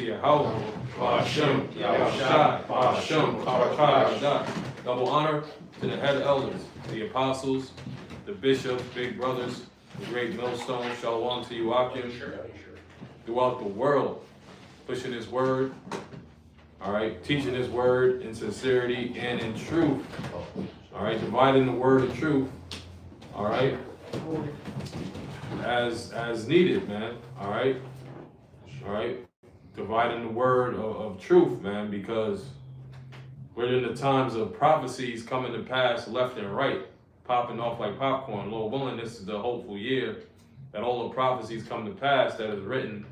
Yahweh, Ba'ashem, Yahushai, Ba'ashem, Barakah, double honor to the head elders, the apostles, the bishops, big brothers, the great millstone, shalom to you, Akim, throughout the world, pushing his word, all right, teaching his word in sincerity and in truth, all right, dividing the word of truth, all right, as needed, man, all right, dividing the word of truth, man, because we're in the times of prophecies coming to pass left and right, popping off like popcorn. Lord willing, this is the hopeful year that all the prophecies come to pass that is written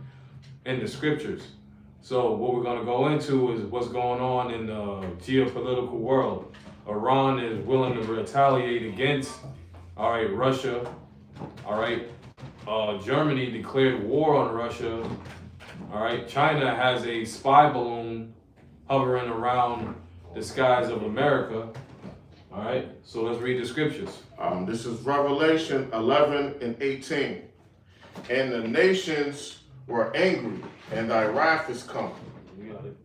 in the scriptures. So what we're going to go into is what's going on in the geopolitical world. Iran is willing to retaliate against, all right, Russia, all right. Germany declared war on Russia, all right. China has a spy balloon hovering around the skies of America. All right, so let's read the scriptures. This is Revelation 11 and 18. And the nations were angry, and thy wrath is come. You got it.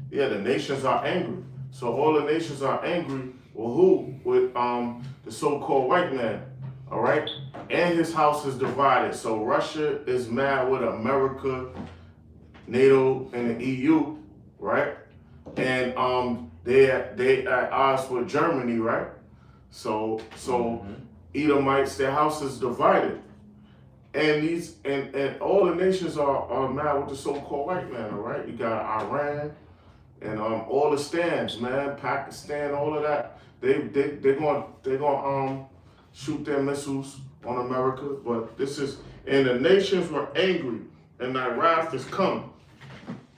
Yeah, the nations are angry. So all the nations are angry. Well, who? With the so-called white man. All right, and his house is divided. So Russia is mad with America, NATO, and the EU, right? And they at odds with Germany, right? So Edomites, their house is divided. And these and all the nations are mad with the so-called white man, all right? You got Iran and all the stands, man, Pakistan, all of that. They're gonna shoot their missiles on America, but this is, and the nations were angry, and thy wrath is come,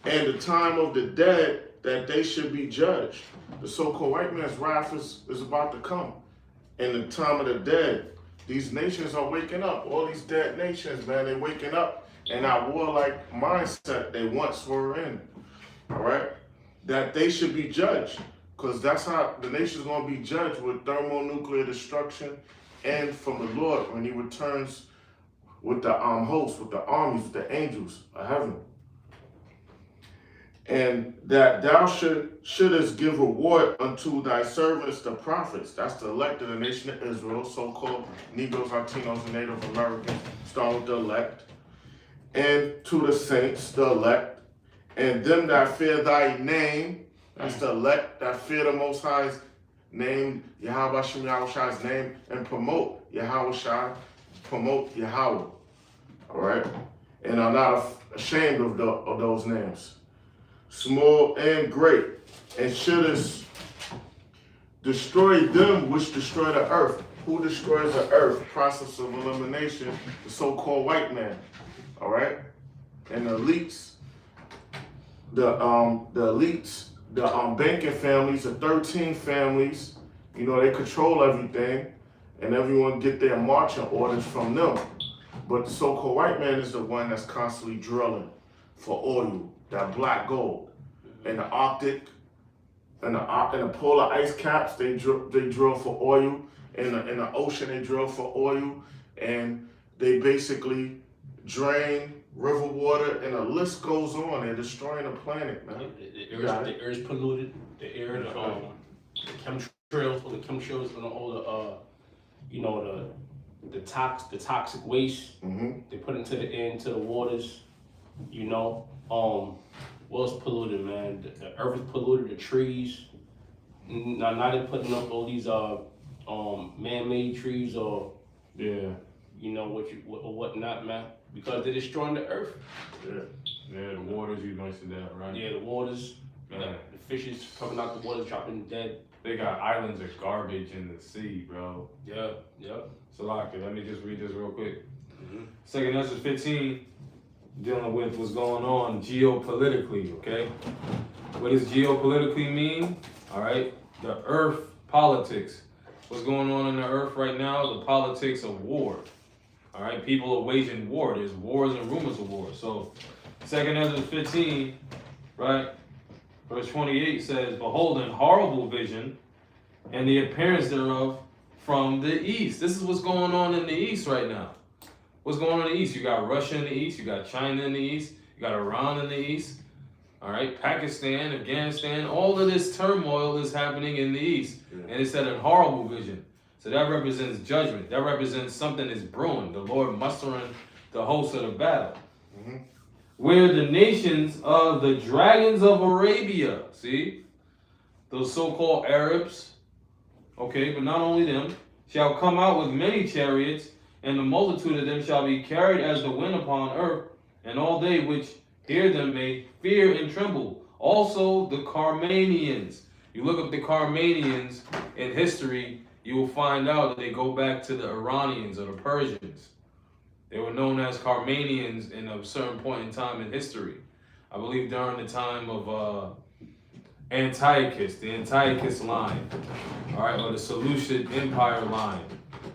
and the time of the dead that they should be judged. The so-called white man's wrath is about to come. In the time of the dead, these nations are waking up. All these dead nations, man, they're waking up in that warlike mindset they once were in. All right? That they should be judged. Because that's how the nation's going to be judged, with thermonuclear destruction and from the Lord when he returns with the hosts, with the armies, with the angels of heaven. And that thou shouldest give reward unto thy servants, the prophets. That's the elect of the nation of Israel, so-called Negroes, Latinos, and Native Americans, starting with the elect. And to the saints, the elect. And them that fear thy name, that's the elect that fear the Most High's name, Yahweh Shem Yahushai's name, and promote Yahushai, promote Yahweh. All right? And are not ashamed of those names. Small and great, and shouldest destroy them which destroy the earth. Who destroys the earth? Process of elimination, the so-called white man. All right? And the elites, the banking families, the 13 families, you know, they control everything, and everyone get their marching orders from them. But the so-called white man is the one that's constantly drilling for oil, that black gold. And the Arctic, and the polar ice caps, they drill for oil. In the ocean, they drill for oil. And they basically drain river water, and the list goes on. They're destroying the planet, man. The air is polluted. The air, the chemtrails, and all the toxic waste they put into the air, into the waters. You know, what's polluted, man? The earth is polluted. The trees. Now they're putting up all these man-made trees, or Yeah. you know whatnot, man, because they're destroying the earth. Yeah, the waters, you mentioned that, right? Yeah, the waters. Yeah. The fishes coming out the water, dropping dead. They got islands of garbage in the sea, bro. Yeah. Salaki, let me just read this real quick. 2 Ezra 15, dealing with what's going on geopolitically, okay? What does geopolitically mean? All right, the earth politics. What's going on in the earth right now? The politics of war. All right, people are waging war. There's wars and rumors of war. So 2 Ezra 15, right? Verse 28 says, behold, an horrible vision, and the appearance thereof from the east. This is what's going on in the east right now. What's going on in the east? You got Russia in the east, you got China in the east, you got Iran in the east, All right, Pakistan, Afghanistan, all of this turmoil is happening in the east. Yeah. And it's at a horrible vision. So that represents judgment. That represents something is brewing. The Lord mustering the host of the battle. Mm-hmm. Where the nations of the dragons of Arabia, see, those so-called Arabs, okay, but not only them, shall come out with many chariots, and the multitude of them shall be carried as the wind upon earth, and all they which hear them may fear and tremble. Also the Carmanians. You look up the Carmanians in history, you will find out that they go back to the Iranians or the Persians. They were known as Carmanians in a certain point in time in history. I believe during the time of Antiochus, the Antiochus line, all right, or the Seleucid Empire line.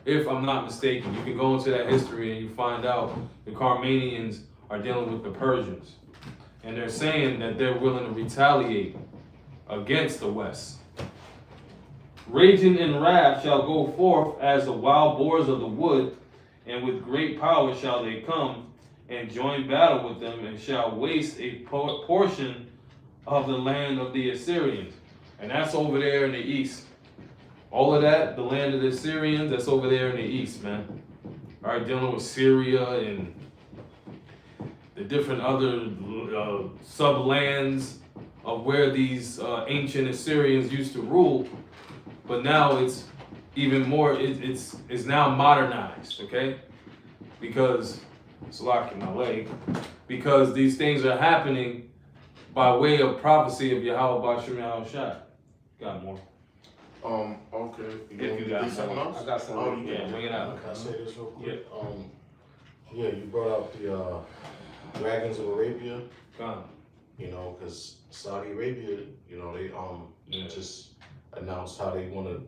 If I'm not mistaken, you can go into that history and you find out the Carmanians are dealing with the Persians. And they're saying that they're willing to retaliate against the West. Raging in wrath shall go forth as the wild boars of the wood, and with great power shall they come and join battle with them, and shall waste a portion of the land of the Assyrians. And that's over there in the east. All of that, the land of the Assyrians, that's over there in the east, man. All right, dealing with Syria and the different other sublands of where these ancient Assyrians used to rule. But now it's even more, it's now modernized, okay? Because, it's locking my leg, because these things are happening by way of prophecy of Yahweh Bashim Yahweh Shai. Got more. Okay. If you got need something else? I got something. Oh, you Yeah, can. bring it out. Can I say this real quick? Yeah, you brought up the dragons of Arabia, Gone. you know, because Saudi Arabia, you know, they Yeah. just announced how they want to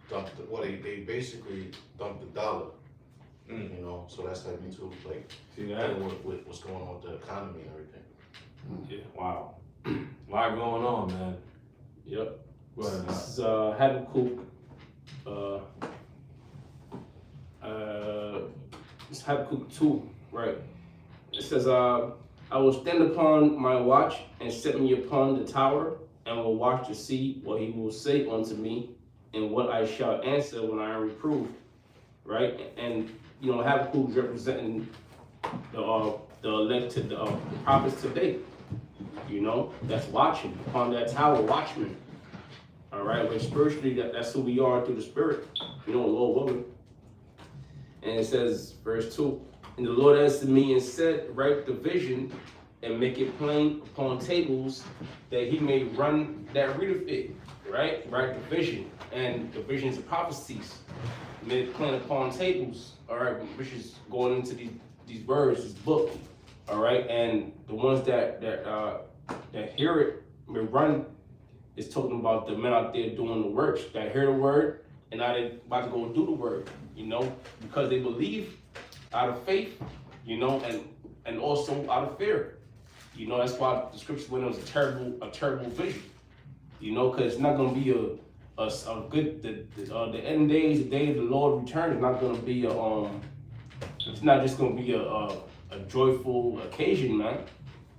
dump they basically dumped the dollar, Mm. you know, so that's heavy too, like See that? with what's going on with the economy and everything. Yeah, wow. A lot going on, man. Yep. Go ahead, This is Habakkuk. It's Habakkuk 2, right? It says, I will stand upon my watch and set me upon the tower, and will watch to see what he will say unto me, and what I shall answer when I am reproved, right? And you know, Habakkuk is representing the elected the prophets today. You know, that's watching upon that tower, watchmen. All right, but spiritually, that's who we are through the Spirit. You know, Lord willing. And it says, verse 2, and the Lord answered me and said, write the vision and make it plain upon tables, that he may run that readeth it. Right? Write the vision. And the visions of prophecies. Made it plain upon tables. All right, which is going into these words, this book. All right, and the ones that hear it may run is talking about the men out there doing the works that hear the word and now they about to go do the word, you know, because they believe out of faith, you know, and also out of fear. You know, that's why the scripture went, it was a terrible vision, you know, because it's not going to be a good, the end days, the day of the Lord return is not going to be it's not just going to be a joyful occasion, man,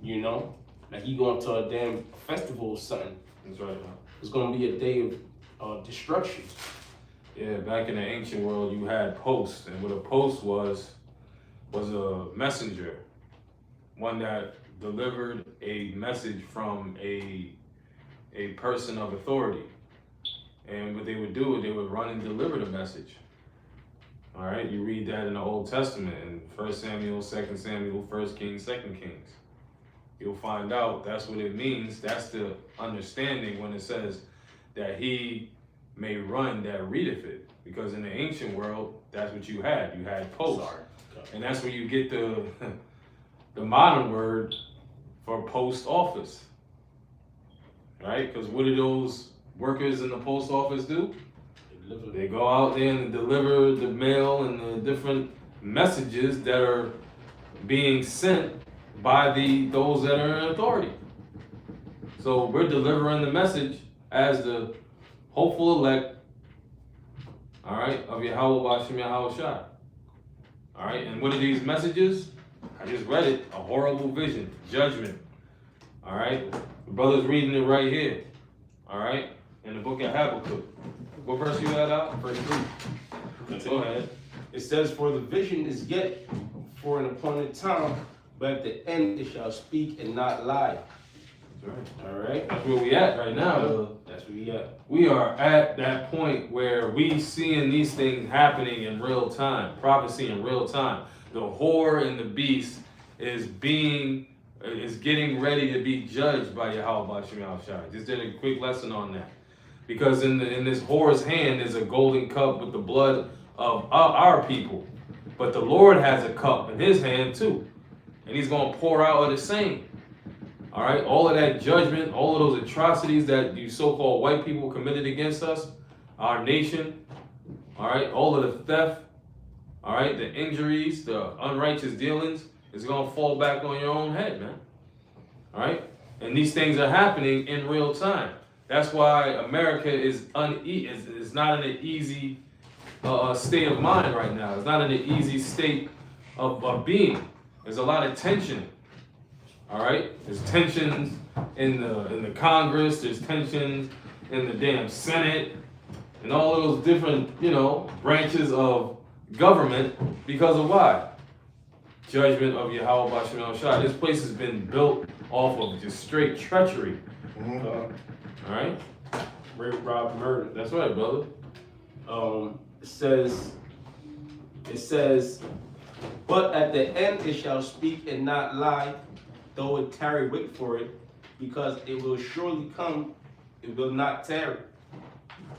you know, like you going to a damn festival or something. That's right, man. It's going to be a day of destruction. Yeah, back in the ancient world, you had posts, and what a post was a messenger, one that delivered a message from a person of authority. And what they would do, they would run and deliver the message. All right, you read that in the Old Testament, in 1 Samuel, 2 Samuel, 1 Kings, 2 Kings. You'll find out that's what it means. That's the understanding when it says that he may run that readeth it. Because in the ancient world, that's what you had. You had posts. And that's where you get the modern word for post office. Right? Because what do those workers in the post office do? They go out there and deliver the mail and the different messages that are being sent by those that are in authority. So we're delivering the message as the hopeful elect, all right, of Yahweh Bashim Yahweh Shai. All right, and what are these messages? I just read it, a horrible vision, judgment. All right? The brother's reading it right here. All right? In the book of Habakkuk. What verse you had out? Verse 3. Go ahead. It says, "For the vision is yet for an appointed time, but at the end it shall speak and not lie." That's right. All right? That's where we at right now. That's where we at. We are at that point where we seeing these things happening in real time, prophecy in real time. The whore and the beast is getting ready to be judged by Yahweh Shem Shai. Just did a quick lesson on that. Because in this whore's hand is a golden cup with the blood of our people. But the Lord has a cup in his hand too. And he's going to pour out of the same. All right, all of that judgment, all of those atrocities that you so-called white people committed against us, our nation, all right, all of the theft, all right, the injuries, the unrighteous dealings, is going to fall back on your own head, man. All right, and these things are happening in real time. That's why America is not in an easy state of mind right now. It's not in an easy state of being. There's a lot of tension. All right, there's tensions in the Congress. There's tensions in the damn Senate, and all of those different branches of government. Because of why? Judgment of Yahweh B'Shem Shai. This place has been built off of just straight treachery. All right, Rape, rob, murder. that's right, brother. It says, "But at the end it shall speak and not lie, though it tarry, wait for it, because it will surely come, it will not tarry."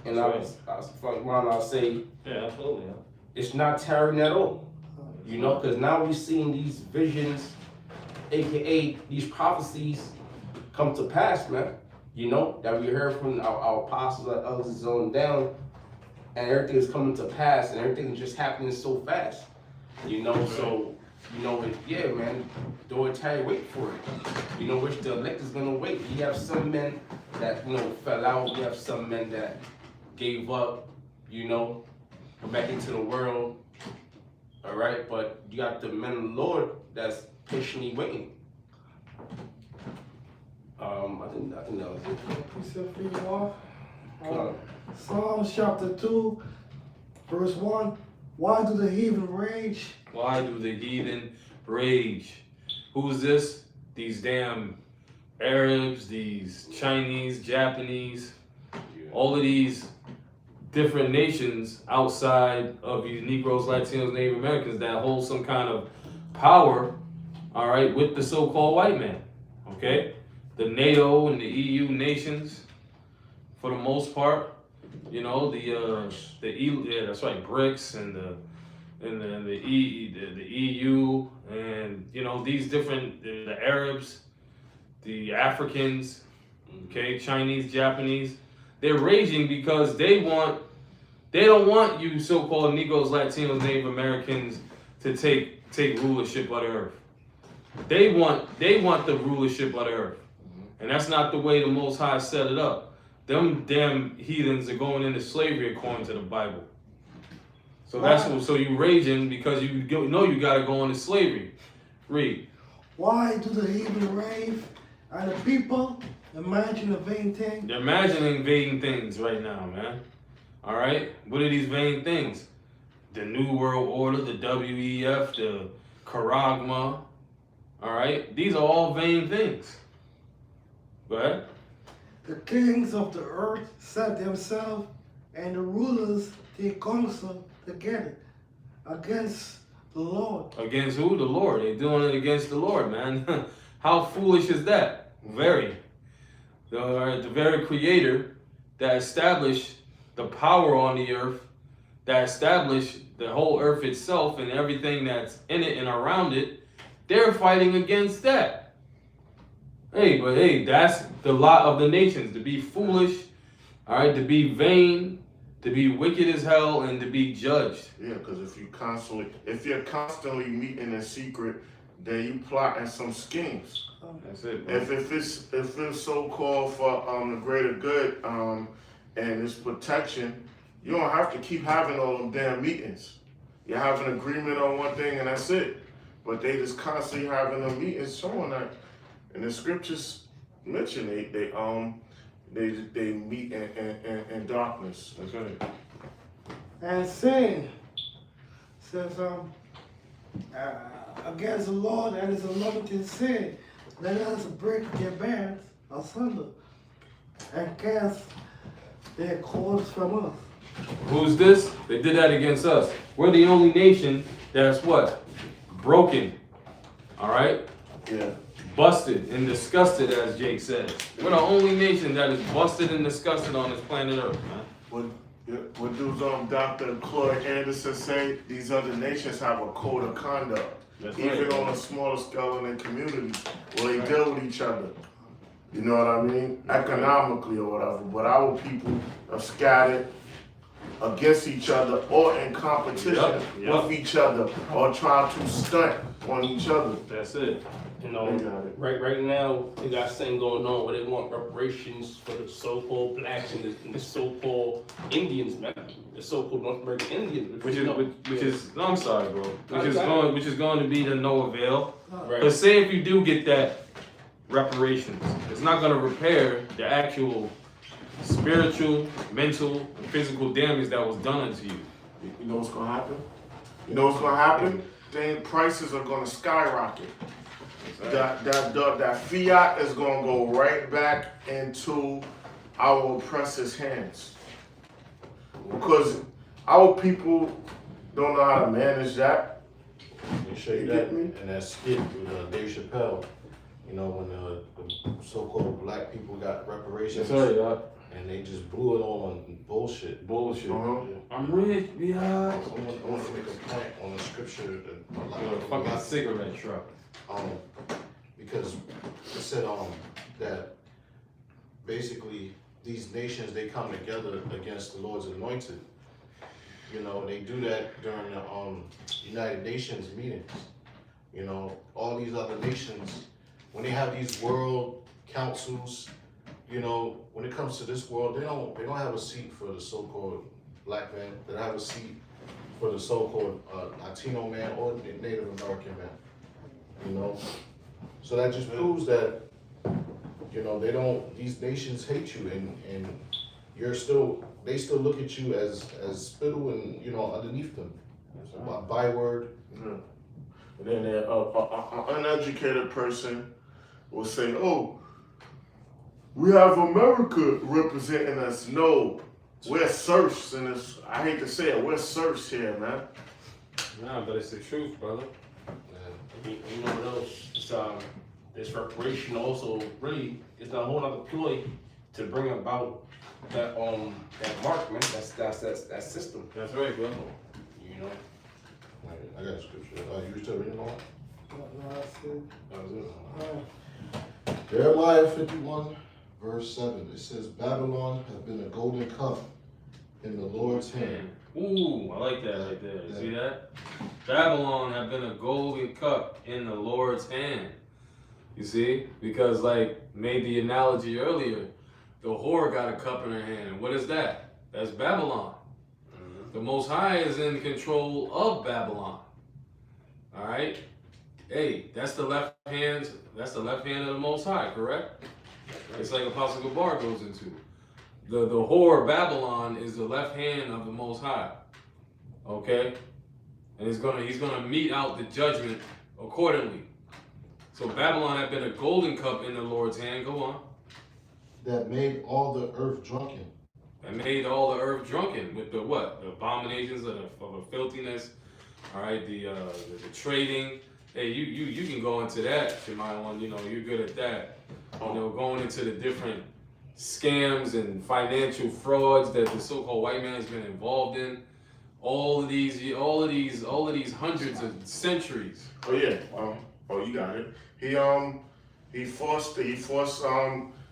And I'll say, Yeah, absolutely. it's not tarrying at all. Because now we're seeing these visions, aka these prophecies, come to pass, man. That we heard from our apostles, our elders on down, and everything is coming to pass, and everything is just happening so fast. So, yeah, man, do it, tarry, wait for it. Which the elect is gonna wait. You have some men that, fell out. You have some men that gave up, come back into the world. All right, but you got the men of the Lord that's patiently waiting. I think that was it. Precept for you off. Come on. Psalms chapter 2, verse 1. Why do the heathen rage? Why do the heathen rage? Who's this? These damn Arabs, these Chinese, Japanese, all of these different nations outside of you Negroes, Latinos, Native Americans that hold some kind of power, all right, with the so-called white man, okay? The NATO and the EU nations, for the most part, yeah, that's right, BRICS and the EU, and these different the Arabs, the Africans, okay, Chinese, Japanese, they're raging because they don't want you so-called Negroes, Latinos, Native Americans to take rulership of the earth. They want the rulership of the earth. And that's not the way the Most High set it up. Them damn heathens are going into slavery according to the Bible. So so you raging because you you gotta go into slavery. Read. Why do the heathen rage? And the people imagine a vain thing? They're imagining vain things right now, man. All right? What are these vain things? The New World Order, the WEF, the Charagma. All right? These are all vain things. Go ahead. The kings of the earth set themselves, and the rulers take counsel together against the Lord. Against who? The Lord. They're doing it against the Lord, man. How foolish is that? Very. The very creator that established the power on the earth, that established the whole earth itself and everything that's in it and around it, they're fighting against that. Hey, that's the lot of the nations, to be foolish, all right, to be vain, to be wicked as hell, and to be judged. Yeah, because if you're constantly meeting in secret, then you plotting some schemes. That's it, bro. If it's so called for the greater good and it's protection, you don't have to keep having all them damn meetings. You have an agreement on one thing and that's it. But they just constantly having them meetings showing that. And the scriptures mentioned, they meet in darkness. That's right. And sin says, against the Lord and his anointed sin, let us break their bands asunder and cast their cords from us. Who's this? They did that against us. We're the only nation that's what? Broken. All right? Yeah. Busted and disgusted, as Jake says. We're the only nation that is busted and disgusted on this planet Earth, man. What does Dr. Claude Anderson say? These other nations have a code of conduct. That's Even right. on a smaller scale in communities where they deal with each other. You know what I mean? Economically or whatever. But our people are scattered against each other or in competition Yep. with each other or trying to stunt on each other. That's it. You know, right now they got something going on where they want reparations for the so-called blacks and the so-called Indians, man. The so-called North American Indians, Which is no, I'm sorry, bro. Which Okay. is going to be to no avail. right. But say if you do get that reparations, it's not going to repair the actual spiritual, mental, and physical damage that was done unto you. You know what's gonna happen? You know what's gonna happen? Then prices are gonna skyrocket. That fiat is gonna go right back into our oppressors' hands. Because our people don't know how to manage that. They show you You that get me? in that skit with Dave Chappelle. You know, when the so-called black people got reparations. And they just blew it on bullshit. Bullshit. Uh-huh. I'm rich, yeah. I want to make a point on the scripture that Fucking cigarette truck. Because it said that basically these nations, they come together against the Lord's anointed. You know, they do that during the United Nations meetings. You know, all these other nations, when they have these world councils, you know, when it comes to this world, they don't have a seat for the so-called black man. They don't have a seat for the so-called Latino man or the Native American man. You know, so that just proves that, you know, these nations hate you, and they still look at you as spittle and, you know, underneath them. Byword. Yeah. And then an uneducated person will say, "Oh, we have America representing us." No, we're serfs in this. I hate to say it, we're serfs here, man. Nah, but it's the truth, brother. You know what else? It's, this reparation also really is a whole other ploy to bring about that mark, man. That system. That's right, bro. You know. I got a scripture. You still reading on? That was it. Jeremiah 51, verse 7. It says, Babylon has been a golden cup in the Lord's hand. Ooh, I like that right there. You see that? Babylon have been a golden cup in the Lord's hand. You see? Because like made the analogy earlier, the whore got a cup in her hand. And what is that? That's Babylon. The Most High is in control of Babylon. All right? Hey, that's the left hand. That's the left hand of the Most High, correct? It's like Apostle Gabar goes into. The whore Babylon is the left hand of the Most High. Okay? And he's gonna mete out the judgment accordingly. So Babylon had been a golden cup in the Lord's hand. Go on. That made all the earth drunken. That made all the earth drunken with the what? The abominations of the filthiness. All right, the trading. Hey, you can go into that, Shemai. You know, you're good at that. You know, going into the different scams and financial frauds that the so-called white man has been involved in. All of these hundreds of centuries. Oh yeah. You got it. He forced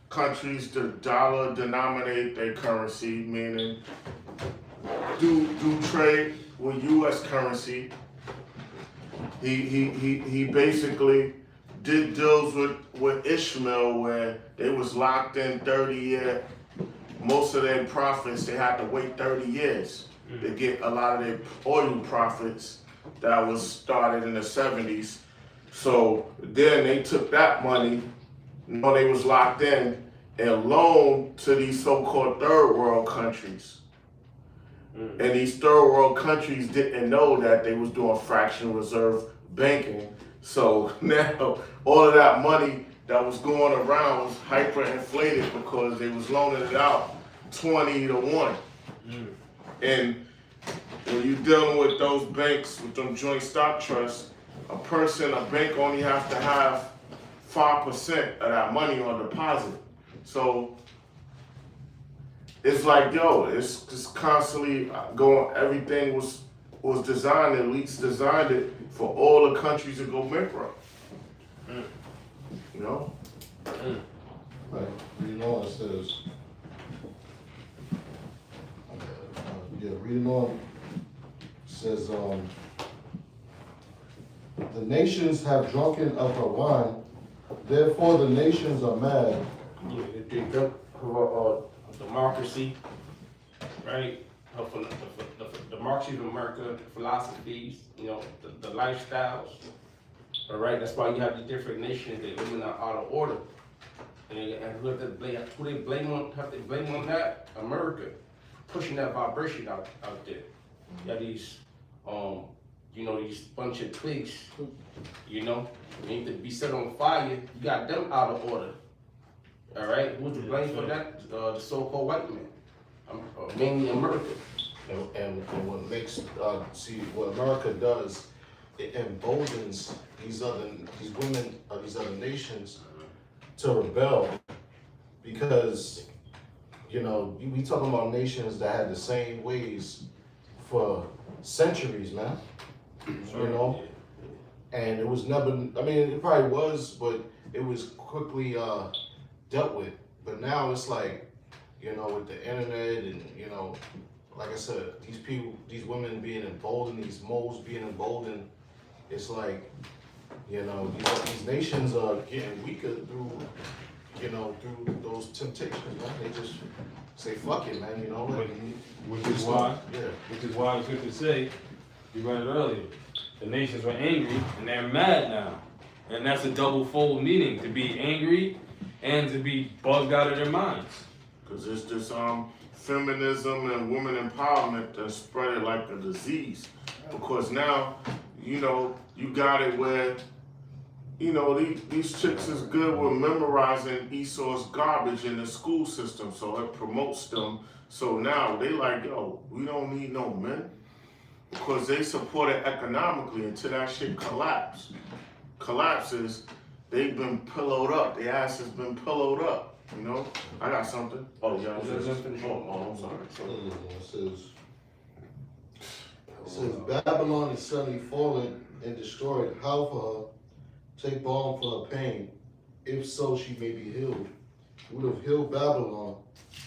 countries to dollar denominate their currency, meaning do trade with U.S. currency. He basically did deals with Ishmael where they was locked in 30 years. Most of their profits, they had to wait 30 years to get a lot of their oil profits that was started in the 70s. So then they took that money No, they was locked in and loaned to these so-called third world countries. And these third world countries didn't know that they was doing fractional reserve banking. So now all of that money that was going around was hyperinflated because they was loaning it out 20-1. And when you're dealing with those banks, with them joint stock trusts, a bank only has to have 5% of that money on deposit. So it's like, yo, it's just constantly going, everything was designed, elites designed it for all the countries to go bankrupt. You know? Right. Reading on, it says, reading on, it says, the nations have drunken of her wine, therefore the nations are mad. Yeah, they drunk her democracy, right? The democracy of America, the philosophies, you know, the lifestyles. All right, that's why you have these different nations that women are out of order. And who have they blame on that? America, pushing that vibration out there. You have these, you know, these bunch of twigs, you know, they need to be set on fire. You got them out of order. All right, who's to blame for that? The so-called white man, mainly America. And what makes, see, what America does, it emboldens these women of these other nations to rebel, because, you know, we talking about nations that had the same ways for centuries, man. You know, and it was never, I mean, it probably was, but it was quickly dealt with. But now it's like, you know, with the internet and, you know, like I said, these people, these women being emboldened, these moles being emboldened, it's like, you know, these nations are getting weaker through, you know, through those temptations, man. They just say, fuck it, man, you know. Like, Which is why, yeah. I was going to say, you read it earlier, the nations were angry and they're mad now. And that's a double-fold meaning, to be angry and to be bugged out of their minds. Because it's this feminism and women empowerment that spread it like a disease. Because now, you know, you got it where, you know, these chicks is good with memorizing Esau's garbage in the school system, so it promotes them. So now they like, yo, we don't need no men. Because they support it economically until that shit collapses, they've been pillowed up. Their ass has been pillowed up. You know? I got something. Oh, yeah. Oh, I'm sorry. It says Babylon is suddenly fallen and destroyed. How for her? Take balm for her pain. If so, she may be healed. Would have healed Babylon,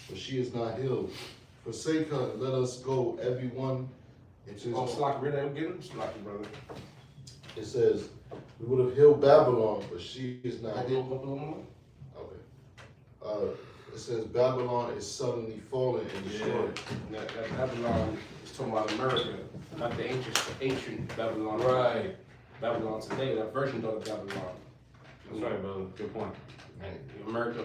but she is not healed. Forsake her and let us go, everyone. Slocky, read that again? Slocky, brother. It says, we would have healed Babylon, but she is not healed. Okay. It says Babylon is suddenly fallen and destroyed. Yeah. That Babylon is talking about America, not the ancient Babylon. Right. Babylon today, that version of Babylon. That's right, brother. Good point. America,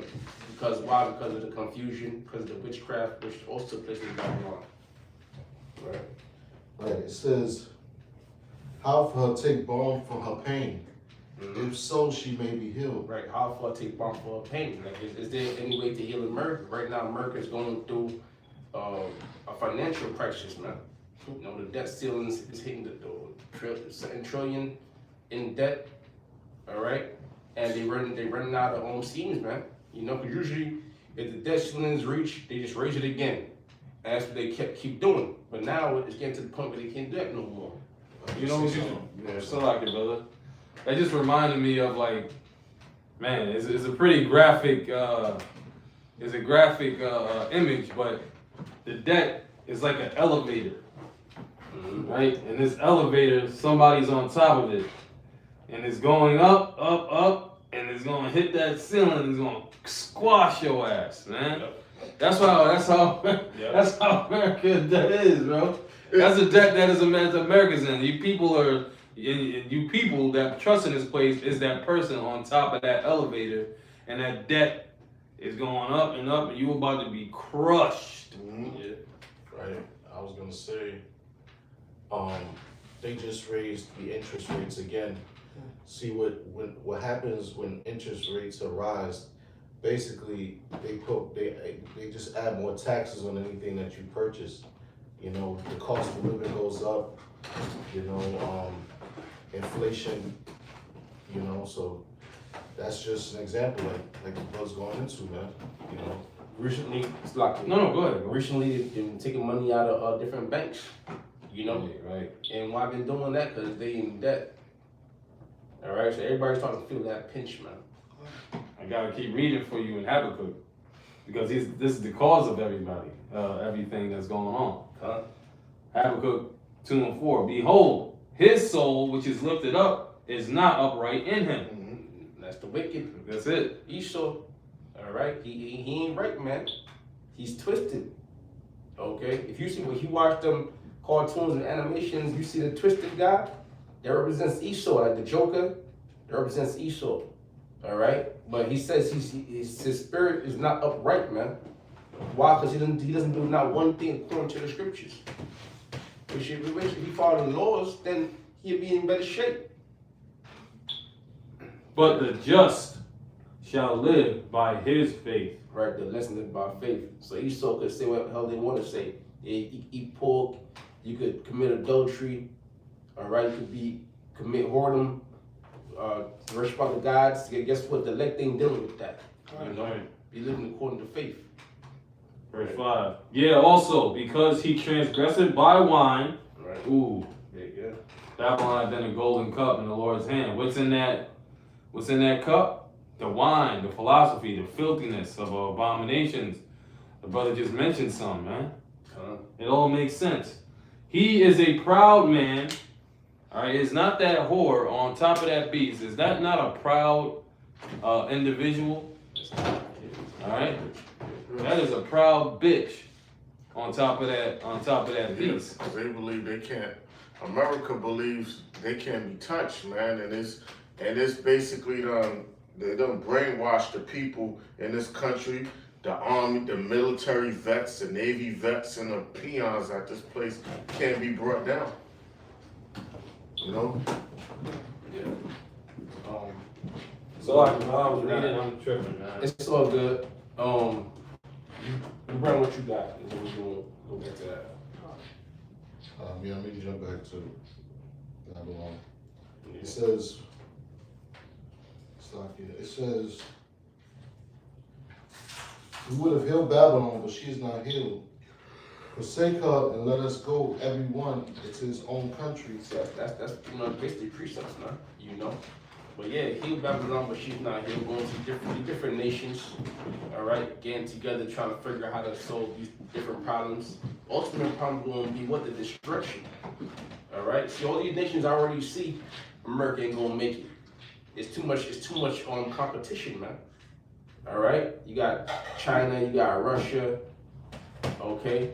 because why? Because of the confusion, because of the witchcraft, which also took place in Babylon. Right. Right, it says, how for her take balm for her pain? If so, she may be healed. Right, how for her take balm for her pain? Like, is there any way to heal America? Right now, America is going through a financial crisis, man. You know, the debt ceiling is hitting the $7 trillion in debt. All right, and they running out of schemes, man. You know, because usually if the debt ceiling is reached, they just raise it again. And that's what they keep doing. But now it's getting to the point where they can't do that no more. You know, still like it, brother. That just reminded me of, like, man, it's a pretty graphic, image, but the debt is like an elevator, right? And this elevator, somebody's on top of it, and it's going up, up, up, and it's gonna hit that ceiling, and it's gonna squash your ass, man. Yep. That's how America debt is, bro. That's the debt that America's in. You people that trust in this place is that person on top of that elevator, and that debt is going up, and you about to be crushed. Yeah. Right. I was gonna say, they just raised the interest rates again. See what happens when interest rates are rise. Basically, they just add more taxes on anything that you purchase. You know, the cost of living goes up. You know, inflation. You know, so that's just an example, like what's going into, man. You know. Recently, it's like No, go ahead. recently they've been taking money out of different banks. You know, Right. and why been doing that? Because they in debt. All right, so everybody's starting to feel that pinch, man. I gotta keep reading for you in Habakkuk, because this is the cause of everything that's going on. Huh? Habakkuk 2 and 4. Behold, his soul which is lifted up is not upright in him. That's the wicked. That's it. Esau. All right, he ain't right, man. He's twisted. Okay, if you see when you watch them cartoons and animations, you see the twisted guy. That represents Esau, like the Joker. That represents Esau. All right, but he says his spirit is not upright, man. Why? Because he doesn't do not one thing according to the scriptures. Which if he followed the laws, then he'd be in better shape. But the just shall live by his faith. Right, the lesson is by faith. So Esau could say what the hell they want to say. You eat pork, you could commit adultery, all right, you could commit whoredom, worship other gods. Guess what? The elect ain't dealing with that. You know, be living according to faith. Verse 5. Yeah, also, because he transgressed by wine. Right. Ooh, Yeah. Babylon had been a golden cup in the Lord's hand. What's in that cup? The wine, the philosophy, the filthiness of abominations. The brother just mentioned some, man. It all makes sense. He is a proud man. All right, it's not that whore on top of that beast. Is that not a proud individual? All right, that is a proud bitch on top of that beast. Because they believe they can't. America believes they can't be touched, man, and it's basically they done brainwashed the people in this country, the army, the military vets, the Navy vets, and the peons at this place can't be brought down. You know? Yeah. So while I was reading, I'm tripping, man. It's all good. You bring what you got, and then we're gonna go back to that. Yeah, let me jump back to Babylon. It says, we would have healed Babylon, but she is not healed. Forsake her and let us go, every one to his own country. So that's basically precepts, man. You know. But yeah, heal Babylon, but she's not here. Going to different nations, all right, getting together, trying to figure out how to solve these different problems. Ultimate problem going to be what? The destruction. All right. See, all these nations already see America ain't gonna make it. It's too much competition, man. All right. You got China, you got Russia. Okay.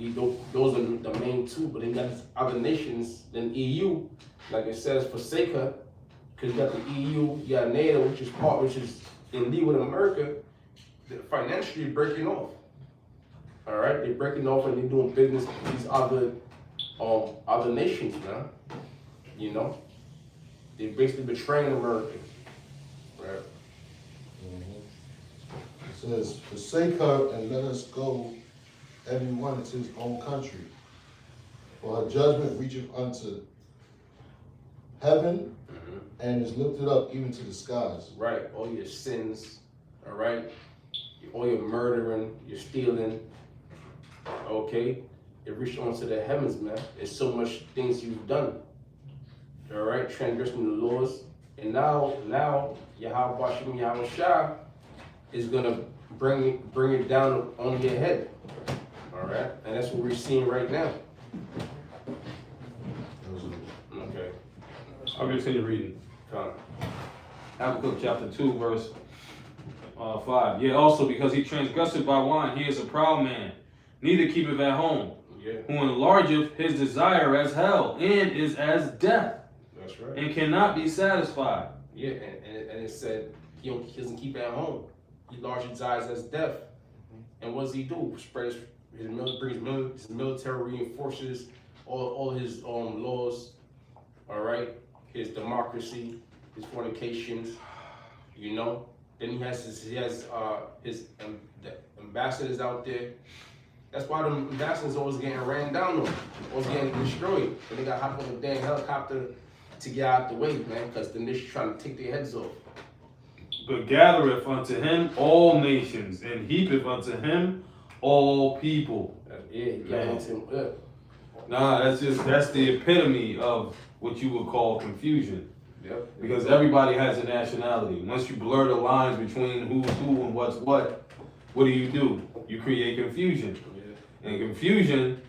Those are the main two, but then you got other nations. Then EU, like it says, forsake her. Because you got the EU, you got NATO, which is in league with America, financially breaking off. All right, they're breaking off and they're doing business with these other nations, man. You know, they're basically betraying America. Right. It says, forsake her and let us go, every one to his own country. For her judgment reacheth unto heaven, and is lifted up even to the skies. Right, all your sins, all right, all your murdering, your stealing, okay, it reached onto the heavens, man. There's so much things you've done, all right, transgressing the laws, and now Yahweh Hashem Yahweh Shah is gonna bring it down on your head, all right, and that's what we're seeing right now. Okay. I'll continue reading. Habakkuk chapter 2, verse 5. Yeah, also because he transgressed by wine, he is a proud man, neither keepeth at home, who enlargeth his desire as hell, and is as death. That's right. And cannot be satisfied. Yeah, and it said he doesn't keep it at home. He largely dies as death. And what does he do? Spread his military reinforces all his laws, all right? His democracy, his fornications, you know. Then he has his ambassadors out there. That's why the ambassadors always getting ran down on, always getting destroyed. And they got to hop on the damn helicopter to get out the way, man, because the nation trying to take their heads off. But gathereth unto him all nations, and heapeth unto him all people. Nah, that's the epitome of what you would call confusion. Yep. Because everybody has a nationality. Once you blur the lines between who's who and what's what do? You create confusion. Yeah. And confusion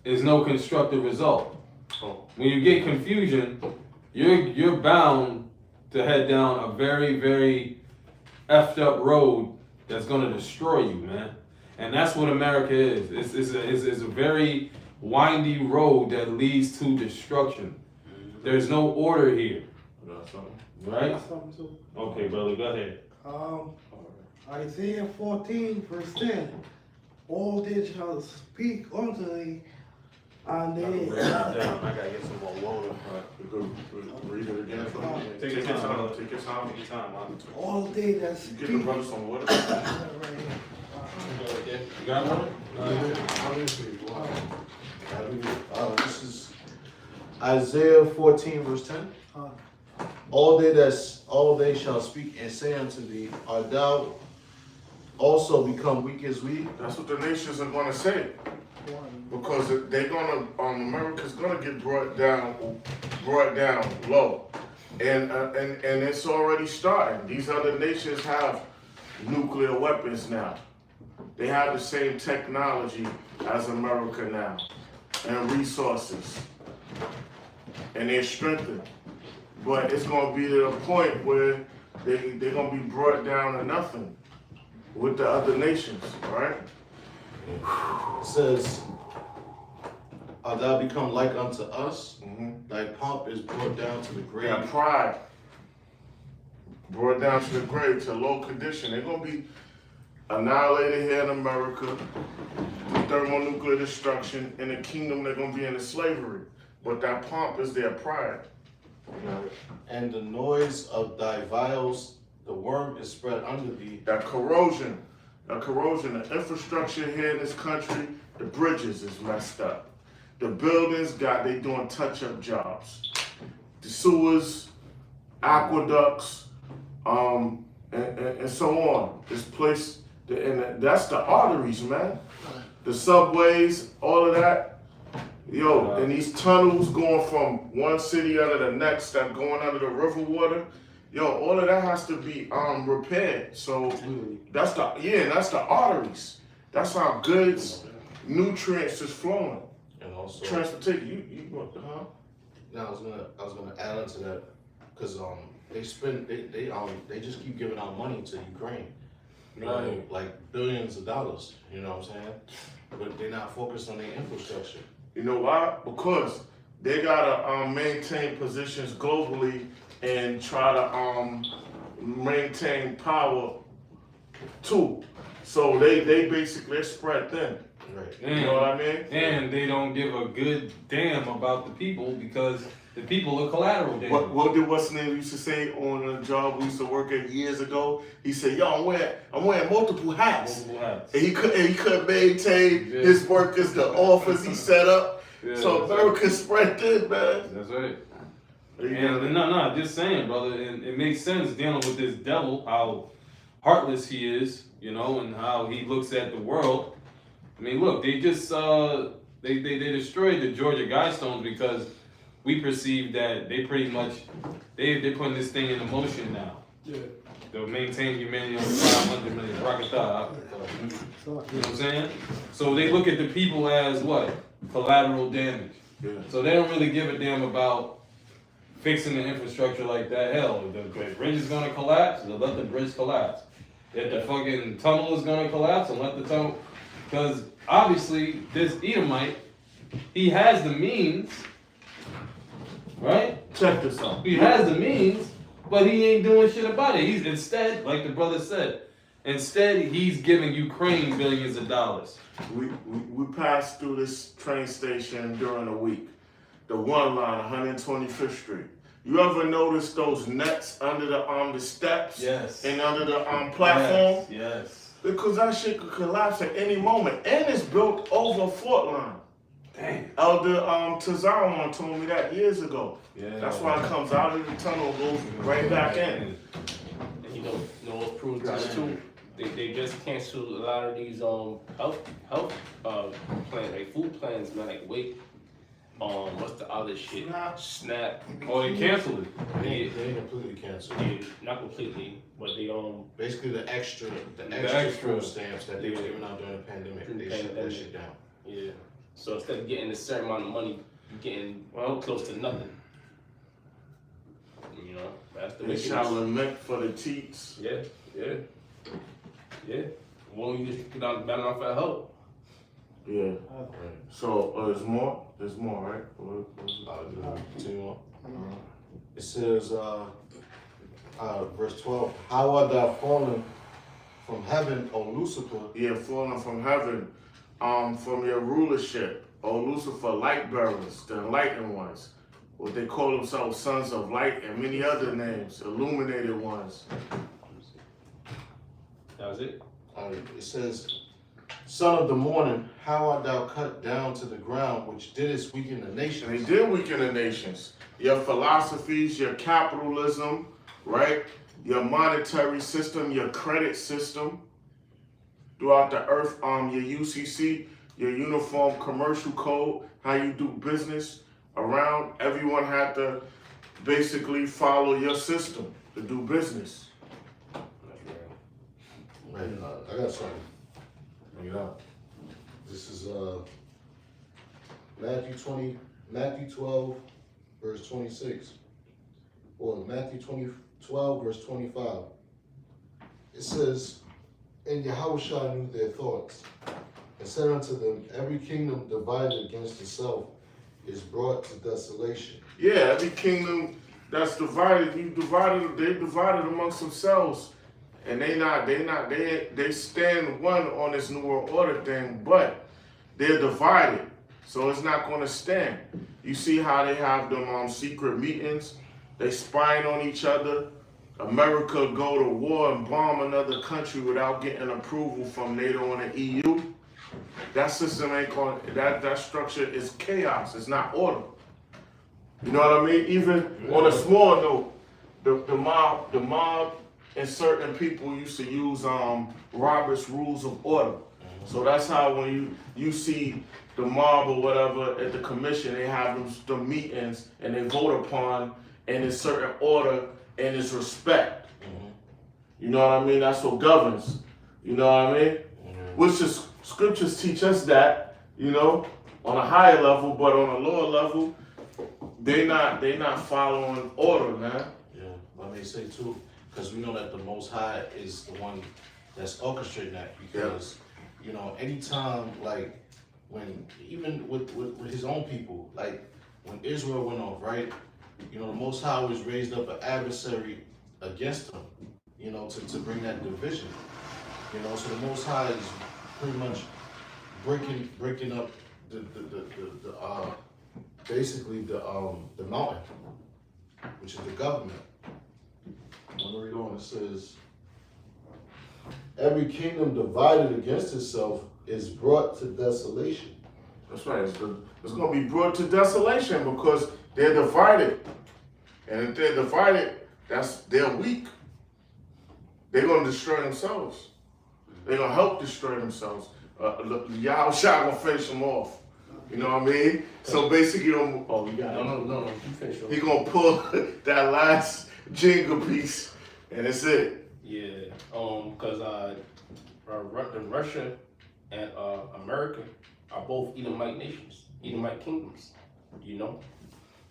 is no constructive result. When you get confusion, you're bound to head down a very, very effed up road that's gonna destroy you, man. And that's what America is. It's a very windy road that leads to destruction. There's no order here. Right? Okay, brother, go ahead. Isaiah 14, verse 10. All they shall speak unto thee, and they. I gotta get some more water. Read it again. Take your time. Take your time. All they that You speak. get the brother some water. You got one? This is Isaiah 14, verse 10. Uh, All they shall speak and say unto thee, art thou also become weak as we? That's what the nations are gonna say. Because they're gonna, America's gonna get brought down low, and it's already starting. These other nations have nuclear weapons now. They have the same technology as America now, and resources, and they're strengthened. But it's gonna be to the point where they're gonna be brought down to nothing with the other nations, right? It says, art thou become like unto us? Thy pomp is brought down to the grave. That pride brought down to the grave, to low condition. They're gonna be annihilated here in America, thermonuclear destruction. In the kingdom, they're gonna be into slavery. But that pomp is their pride. And the noise of thy vials, the worm is spread under thee. That corrosion, the infrastructure here in this country, the bridges is messed up. The buildings they doing touch-up jobs. The sewers, aqueducts, and so on. This place, and that's the arteries, man. The subways, all of that. Yo, and these tunnels going from one city under the next, that going under the river water. Yo, all of that has to be repaired. So that's the arteries. That's how goods, nutrients is flowing. And also, Transportation. You now I was gonna add on to that, because they just keep giving out money to Ukraine. You know, like billions of dollars, you know what I'm saying? But they're not focused on their infrastructure. You know why? Because they gotta maintain positions globally and try to maintain power too. So they basically spread thin. Right. You know what I mean? And they don't give a good damn about the people because the people are collateral damage. What did what's name used to say on a job we used to work at years ago? He said, "Yo, I'm wearing multiple hats." And he couldn't maintain his workers, the office he set up. Yeah, so America spread thin, man. That's right. And no, just saying, brother, it makes sense dealing with this devil, how heartless he is, you know, and how he looks at the world. I mean, look, they just they destroyed the Georgia Guidestones because we perceive that they pretty much they're putting this thing into motion now. Yeah. They'll maintain humanity on 500 million rocket thigh. You know what I'm saying? So they look at the people as what? Collateral damage. Yeah. So they don't really give a damn about fixing the infrastructure like that. Hell, if the bridge is gonna collapse, they'll let the bridge collapse. If the fucking tunnel is gonna collapse, and let the tunnel, because obviously this Edomite, he has the means, right? Check this out. He has the means but he ain't doing shit about it. He's instead, like the brother said, instead he's giving Ukraine billions of dollars. We passed through this train station during the week. The one line, 125th Street. You ever notice those nets under the steps? Yes. And under the platform? Yes. Because that shit could collapse at any moment. And it's built over a fault line. Damn. Elder Tazawan told me that years ago. Yeah. That's why it comes out of the tunnel and goes right back in. And you know what proves this too? They just canceled a lot of these health plans, like food plans, man. Like what's the other shit? Snap. Oh, they canceled it. They ain't completely canceled. Yeah, not completely, but they Basically, the extra extra. food stamps that they were giving out during the pandemic, they shut that shit down. Yeah. So instead of getting a certain amount of money, you're getting close to nothing. You know, that's the They shall lament for the teats. Yeah. Won't you just get on battle off for help? Yeah. Right. So there's more? There's more, right? Continue on. It says, verse 12, how art thou fallen from heaven, O Lucifer? Yeah, falling from heaven, from your rulership, O Lucifer, light bearers, the enlightened ones. What they call themselves sons of light and many other names, illuminated ones. That was it? It says, son of the morning, how art thou cut down to the ground, which didst weaken the And nation? they did weaken the nations. Your philosophies, your capitalism, right? Your monetary system, your credit system throughout the earth, your UCC, your Uniform Commercial Code, how you do business around. Everyone had to basically follow your system to do business. Right, I got something. Bring it out. This is Matthew 12, verse 26. Or Matthew 12, verse 25. It says, and Yahushua knew their thoughts, and said unto them, every kingdom divided against itself is brought to desolation. Yeah, every kingdom that's divided, they divided amongst themselves. And they stand one on this New World Order thing, but they're divided. So it's not gonna stand. You see how they have them secret meetings, they spying on each other. America go to war and bomb another country without getting approval from NATO and the EU. That system ain't going, that structure is chaos, it's not order. You know what I mean? Even on a small note, the mob and certain people used to use Robert's Rules of Order. So that's how when you see the mob or whatever at the commission, they have the meetings and they vote upon in a certain order and it's respect. You know what I mean? That's what governs. You know what I mean? Which is scriptures teach us that, you know, on a higher level, but on a lower level, they not following order, man. Yeah, I may say too, because we know that the Most High is the one that's orchestrating that. Because you know, anytime like when even with his own people, like when Israel went off, right? You know, the Most High was raised up an adversary against them. You know, to bring that division. You know, so the Most High is pretty much breaking up basically the mountain, which is the government. I'm gonna read on. It says, every kingdom divided against itself is brought to desolation. That's right. It's going to be brought to desolation because they're divided. And if they're divided, they're weak. They're going to destroy themselves. They're going to help destroy themselves. Yahushua going to finish them off. You know what I mean? So basically, You got it. No. You finish. he going to pull that last jingle piece, and that's it. Yeah. Because Russia and America are both Edomite nations, Edomite kingdoms. You know.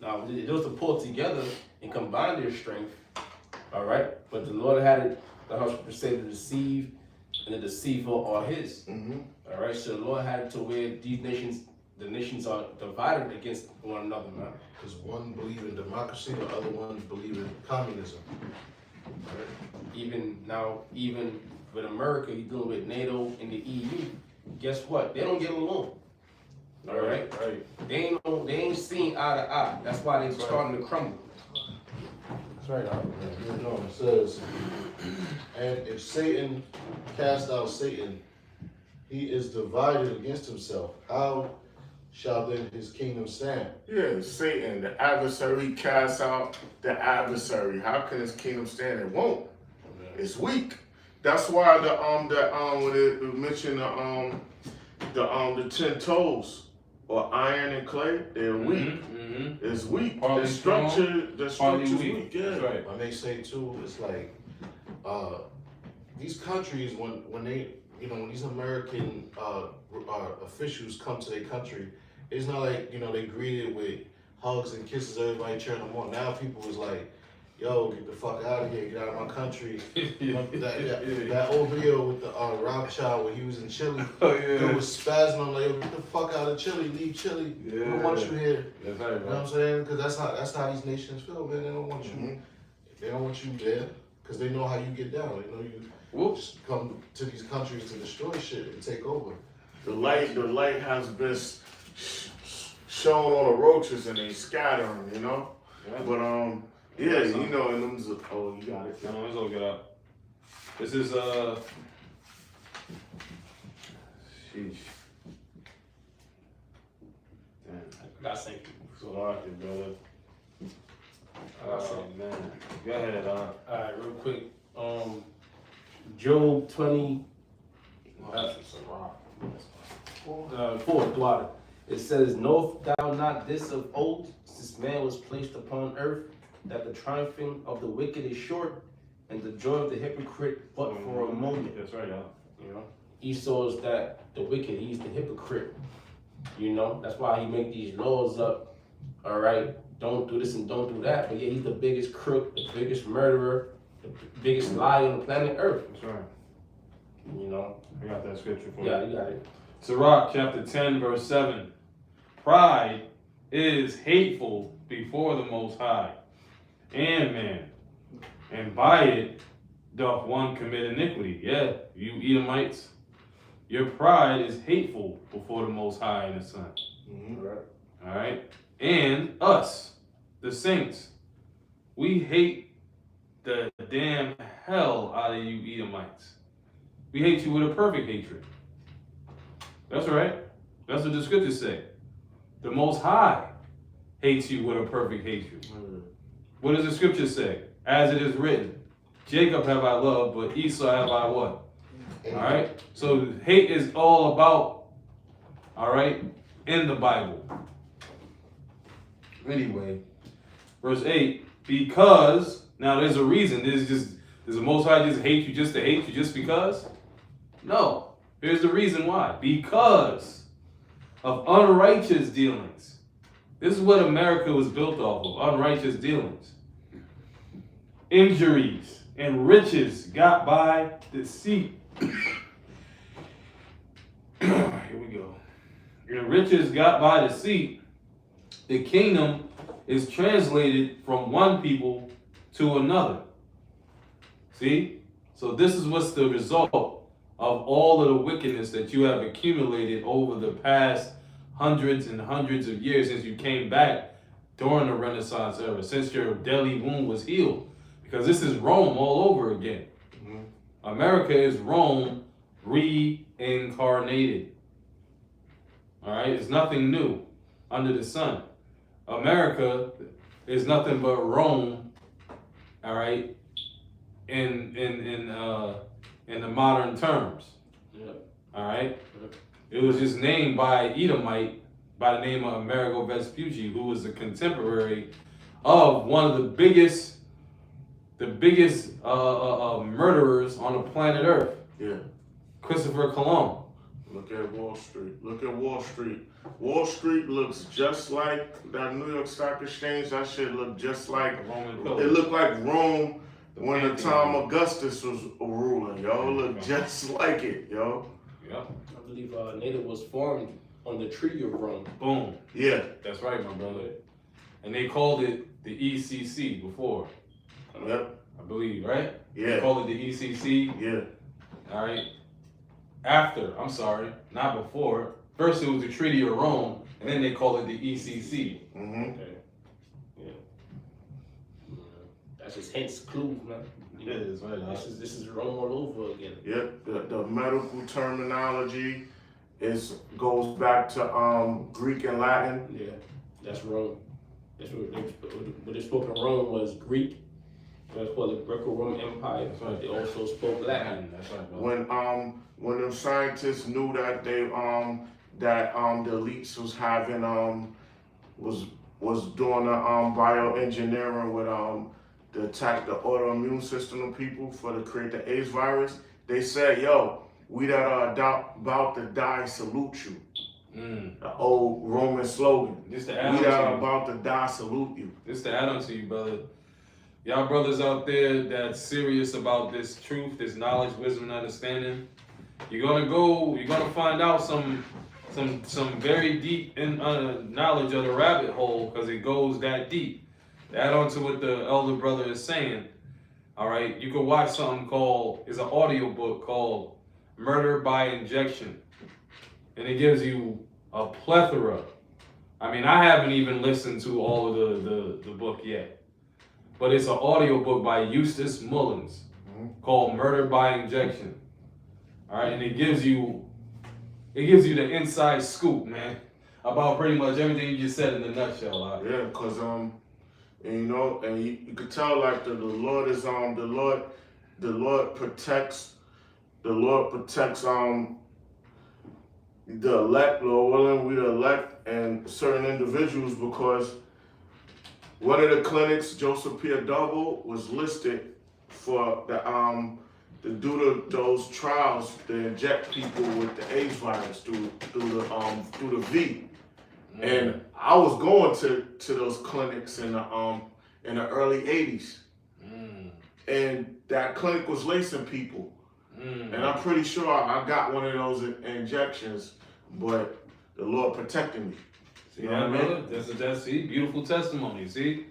Now, it was to pull together and combine their strength. All right. But the Lord had it. The house say to deceive, and the deceiver are His. Mm-hmm. All right. So the Lord had it to where these nations the nations are divided against one another, man. Because one believe in democracy, the other one believe in communism. Right? Even with America, you're dealing with NATO and the EU. Guess what? They don't get along. All right. Right. They ain't seeing eye to eye. That's why they're Right. starting to crumble. That's right. You know, it says, and if Satan cast out Satan, he is divided against himself. How shall then his kingdom stand? Yeah, Satan, the adversary, casts out the adversary. How can his kingdom stand? It won't. It's weak. That's why when it mentioned the 10 toes or iron and clay, they're weak. Mm-hmm. It's weak. Partly The structure's partly weak. Yeah. That's right. When they say too, it's like these countries when they when these American officials come to their country, it's not like they greeted with hugs and kisses, everybody cheering them on. Now people is like, yo, get the fuck out of here, get out of my country. That old video with the Rothschild when he was in Chile, Oh yeah. it was spazzing on like, yo, get the fuck out of Chile, leave Chile. We don't want you here. That's right, You know what I'm saying? Because that's how these nations feel, man. They don't want you. They don't want you there because they know how you get down. You just come to these countries to destroy shit and take over. The light has been shown on the roaches and they scattering, Yeah. But yeah, and them. Oh, you got it. No, it's all good up. This is sheesh. Damn. I gotta say, So hard, brother. I gotta say, Man. Go ahead, all right, real quick. Job 20. That's a rock. 4, Dwada. It says, knowest thou not this of old, since man was placed upon earth, that the triumphing of the wicked is short, and the joy of the hypocrite but for a moment. That's right, Esau is that the wicked, he's the hypocrite. That's why he make these laws up. All right, don't do this and don't do that. But yeah, he's the biggest crook, the biggest murderer, the biggest liar on the planet Earth. That's right. I got that scripture for Yeah, you. you got it. Sirach chapter 10, verse 7. Pride is hateful before the Most High and man, and by it doth one commit iniquity. Yeah, you Edomites, your pride is hateful before the Most High and the Son. All right? And us, the saints, we hate the damn hell out of you Edomites. We hate you with a perfect hatred. That's right. That's what the scriptures say. The Most High hates you with a perfect hatred. What does the scripture say? As it is written, Jacob have I loved, but Esau have I what? All right? So hate is all about, all right, in the Bible. Anyway, verse 8, because, now there's a reason. Does the Most High just hate you just to hate you just because? No. Here's the reason why. Because of unrighteous dealings. This is what America was built off of, unrighteous dealings. Injuries and riches got by deceit. Here we go. And riches got by deceit. The kingdom is translated from one people to another. See? So this is what's the result of all of the wickedness that you have accumulated over the past hundreds and hundreds of years since you came back during the Renaissance era, since your belly wound was healed. Because this is Rome all over again. America is Rome reincarnated. All right? It's nothing new under the sun. America is nothing but Rome, all right, in the modern terms. All right? It was just named by an Edomite by the name of Amerigo Vespucci, who was a contemporary of one of the biggest murderers on the planet Earth. Yeah. Christopher Columbus. Look at Wall Street. Look at Wall Street. Wall Street looks just like that New York Stock Exchange. That shit look just like it looked like Rome when the time Augustus was ruling, yo. It looked just like it, yo. Yeah. I believe NATO was formed on the tree of Rome. Boom. Yeah. That's right, my brother. And they called it the ECC before, Yep. I believe, right? They Yeah. called it the ECC. Yeah. All right. After, I'm sorry, not before. First it was the Treaty of Rome, and then they called it the ECC. Mm-hmm. Okay. Yeah. That's just hints, clues, man. You know, That's right. this is Rome all over again. Yep. The medical terminology goes back to Greek and Latin. Yeah, that's Rome. That's what they spoke in Rome was Greek. That's called the Greco-Roman Empire. That's right. They also spoke Latin. That's right, brother. When the scientists knew that the elites was having was doing the bioengineering with to attack the autoimmune system of people to create the AIDS virus, they said, "Yo, we that are about to die salute you." The old Roman slogan. Just to We add that are on to you. about to die salute you. Just to add on to you, brother. Y'all brothers out there that's serious about this truth, this knowledge, wisdom, and understanding, you're gonna find out some very deep knowledge of the rabbit hole, because it goes that deep. To add on to what the elder brother is saying, all right, you can watch something it's an audio book called Murder by Injection. And it gives you a plethora. I mean, I haven't even listened to all of the book yet. But it's an audio book by Eustace Mullins called Murder by Injection. All right, and it gives you the inside scoop, man, about pretty much everything you just said in a nutshell. All right? Yeah, cause and you could tell like the Lord is the Lord protects the elect, Lord willing, we the elect and certain individuals, because one of the clinics, Joseph Pierre Double, was listed for to do those trials to inject people with the AIDS virus through the V. And I was going to those clinics in the early 80s. And that clinic was lacing people. And I'm pretty sure I got one of those injections, but the Lord protected me. See that, brother? That's beautiful testimony. See?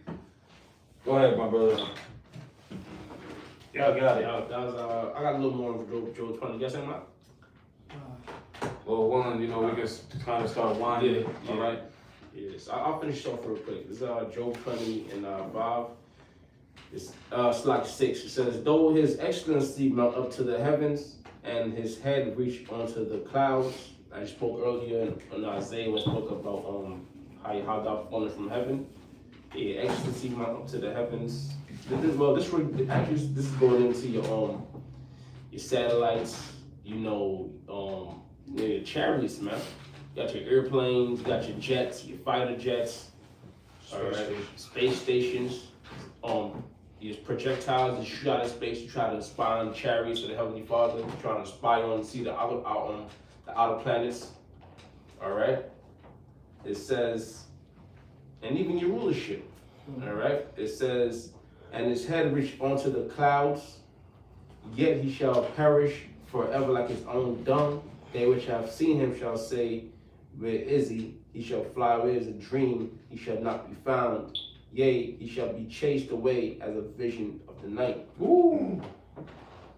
Go ahead, my brother. Yeah, I got it. That was, I got a little more of Joel 20. You got something, Mike? Well, one, we can kind of start winding. Yeah. All right. Yes, I'll finish off real quick. This is Job 20 and 5. It's like 6. It says, though his excellency mount up to the heavens and his head reach onto the clouds. I spoke earlier in Isaiah when I spoke about how thou fallen from heaven. Yeah, excellency mount up to the heavens. This is going into your satellites, your chariots, man. You got your airplanes, you got your jets, your fighter jets, space stations, your projectiles that shoot out of space. You try to spy on chariots of the Heavenly Father. You trying to spy on, see the outer planets. All right. It says, and even your rulership. All right. It says, and his head reached onto the clouds, yet he shall perish forever like his own dung. They which have seen him shall say, where is he? He shall fly away as a dream. He shall not be found. Yea, he shall be chased away as a vision of the night. Woo!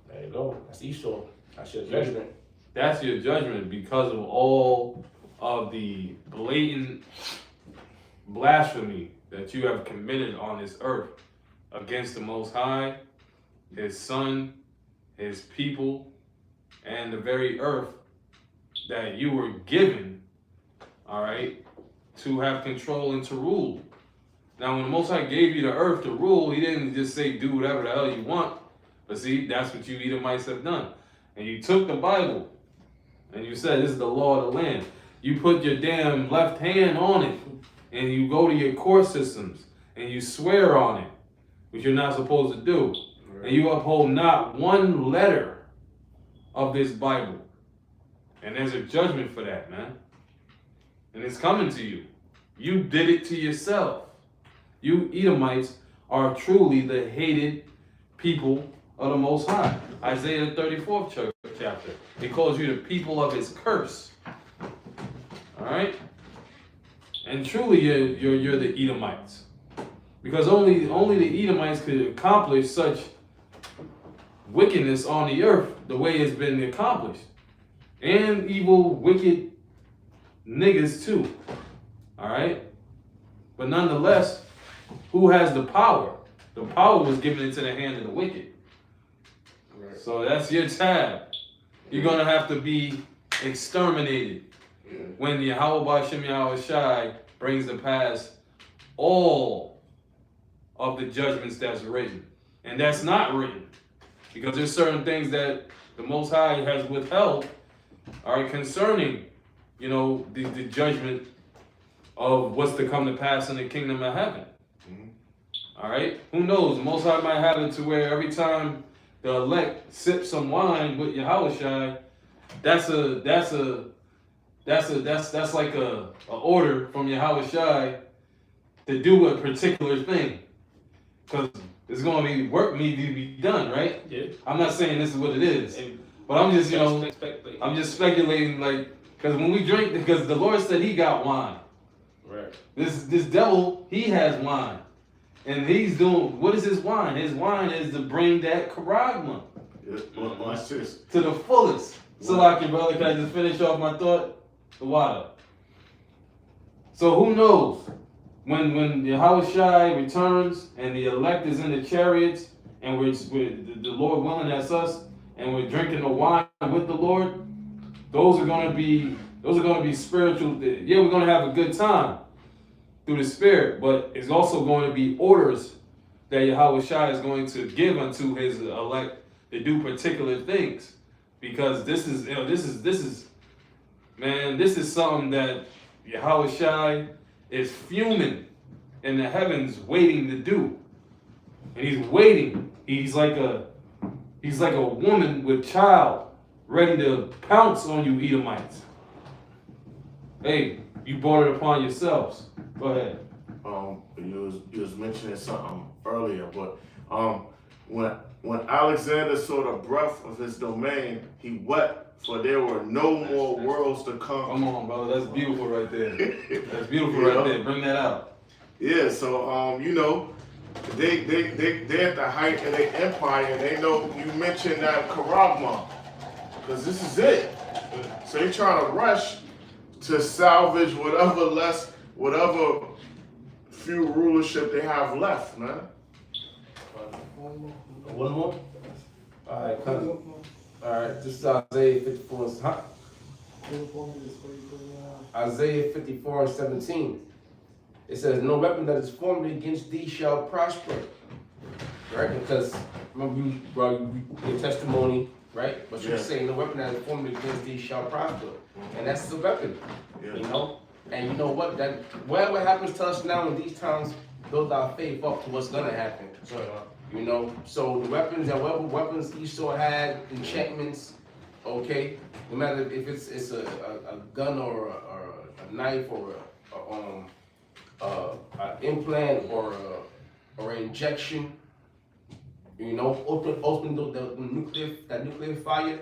There you go. That's Esau. That's your judgment. That's your judgment because of all of the blatant blasphemy that you have committed on this earth against the Most High, His Son, His people, and the very earth that you were given, all right, to have control and to rule. Now, when the Most High gave you the earth to rule, He didn't just say, do whatever the hell you want. But see, that's what you Edomites have done. And you took the Bible, and you said, this is the law of the land. You put your damn left hand on it, and you go to your court systems, and you swear on it, which you're not supposed to do. Right. And you uphold not one letter of this Bible. And there's a judgment for that, man. And it's coming to you. You did it to yourself. You Edomites are truly the hated people of the Most High. Isaiah 34th chapter. It calls you the people of His curse. All right, and truly you're the Edomites, because only the Edomites could accomplish such wickedness on the earth the way it's been accomplished, and evil, wicked niggas too. All right, but nonetheless, who has the power? The power was given into the hand of the wicked. Right. So that's your tab. You're gonna have to be exterminated when Yahweh Ba'Shem Yahweh Shai brings to pass all of the judgments that's written. And that's not written. Because there's certain things that the Most High has withheld, all right, concerning, the judgment of what's to come to pass in the kingdom of heaven. All right? Who knows? The Most High might have it to where every time the elect sip some wine with Yahweh Shai, that's like a order from Yahweh Shai to do a particular thing. Because there's going to be work need to be done, right? Yeah. I'm not saying this is what it is. But I'm just, I'm just speculating, because when we drink, because the Lord said he got wine. Right. This devil, he has wine. And he's doing, what is his wine? His wine is to bring that charagma Watch this. to the fullest. So, brother, can I just finish off my thought? The water. So who knows? When Yahweh Shai returns and the elect is in the chariots and we're the Lord willing, that's us, and we're drinking the wine with the Lord, those are gonna be spiritual. Yeah, we're gonna have a good time through the Spirit, but it's also going to be orders that Yahweh Shai is going to give unto his elect to do particular things, because this is something that Yahweh Shai is fuming in the heavens, waiting to do, and he's waiting. He's like a woman with child, ready to pounce on you, Edomites. Hey, you brought it upon yourselves. Go ahead. You was mentioning something earlier, but when Alexander saw the breadth of his domain, he wept, for there were no more worlds to come. Come on, brother. That's beautiful right there. That's beautiful right there. Bring that out. Yeah. So they at the height of their empire, and they know you mentioned that Karagma, because this is it. So they trying to rush to salvage whatever few rulership they have left, man. One more? Alright, cousin. Alright, this is Isaiah 54. Isaiah 54:17. It says, no weapon that is formed against thee shall prosper. Right? Because remember you brought your testimony, right? But you're saying no weapon that is formed against thee shall prosper. And that's the weapon. Yeah. And you know what? That whatever happens to us now in these times, build our faith up to what's gonna happen. So the weapons and whatever weapons Esau had, enchantments, okay, no matter if it's a gun or a knife or an implant or an injection, open the nuclear fire.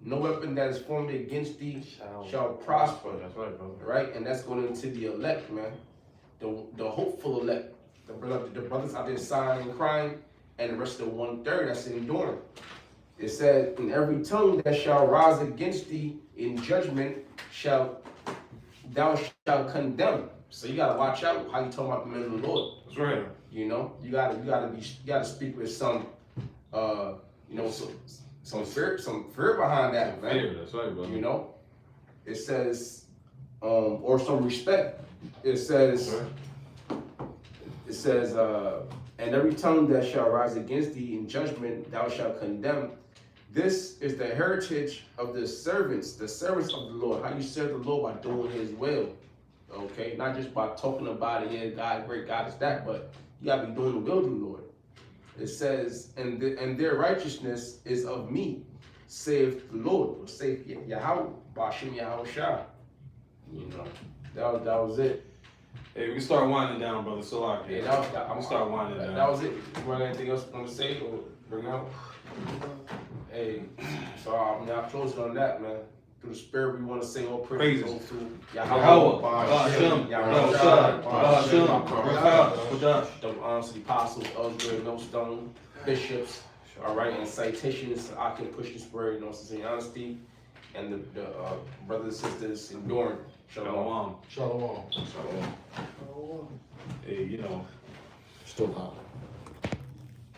No weapon that is formed against thee shall prosper. That's right, brother. Right, and that's going into the elect, man, the hopeful elect, the brothers out there sighing and crying, and the rest of the 1/3 that's enduring. It said, "In every tongue that shall rise against thee in judgment thou shalt condemn." So you gotta watch out how you talk about the men of the Lord. That's right. You gotta speak with some some fear behind that, man. Fear, that's right, brother. It says, or some respect. It says, and every tongue that shall rise against thee in judgment thou shalt condemn. This is the heritage of the servants of the Lord. How you serve the Lord by doing his will. Okay, not just by talking about it, yeah, God, great God is that, but you gotta be doing the will of the Lord. It says, and their righteousness is of me, saith the Lord, or saith Yahweh, Ba'Shem Yahweh Shai. That was it. Hey, we can start winding down, brother. Salak. Yeah, I'm gonna start winding down. That was it. You want anything else you want to say or bring out? Hey, so I'm now closing on that, man. through the spirit, we want to say all praise Praises. goes to Yahweh, Yahweh, Hashem, Yahweh, Hashem, the honors to the apostles, Elder, Millstone, bishops, all right, and citations. I can push this word, you know, in honesty, and the brothers and sisters enduring. Shalom. Shalom. Shalom. Shalom. Oh, Hey, you know. Still hot.